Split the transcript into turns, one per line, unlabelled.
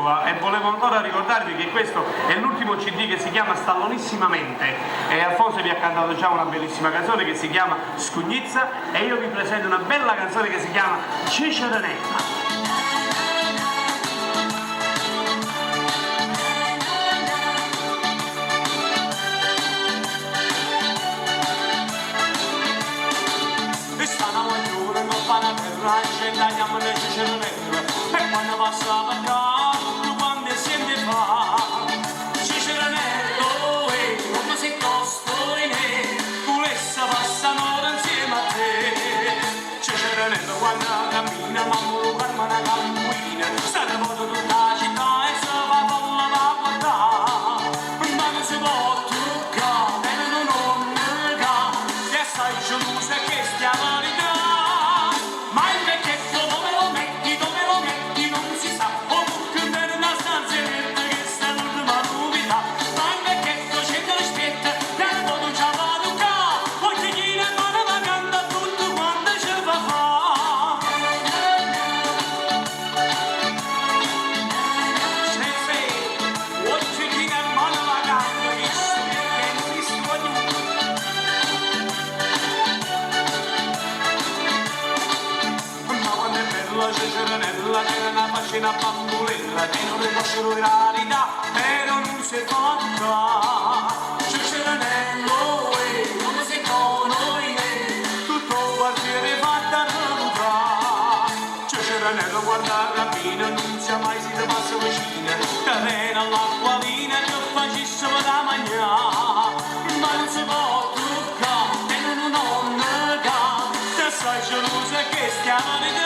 Padova e volevo ancora ricordarvi che questo è l'ultimo CD che si chiama Stallonissimamente e Alfonso vi ha cantato già una bellissima canzone che si chiama Scugnizza e io vi presento una bella canzone che si chiama Ciceronella.
Andiamo nel Ciceronello e quando passava qua tu quando siete fa Ciceronello come si costo in me volesse passano insieme a te Ciceronello quando cammina ma lo calma una campuina sta da modo tutta la città e se va folla va a guardare ma non si può toccare e non nega che stai gelosa che stiamo a ridere Ciceronella c'era una facina bambulella che non riconoscero in rarità però non si fatta Ciceronello come si conosce tutto il quartiere fatta nuda Ciceronello guarda cammina non sia mai si te passa vicino terreno all'acquavina che facessimo da mangiare ma non si può toccare e non nega che sei gelosa che stiamo ridendo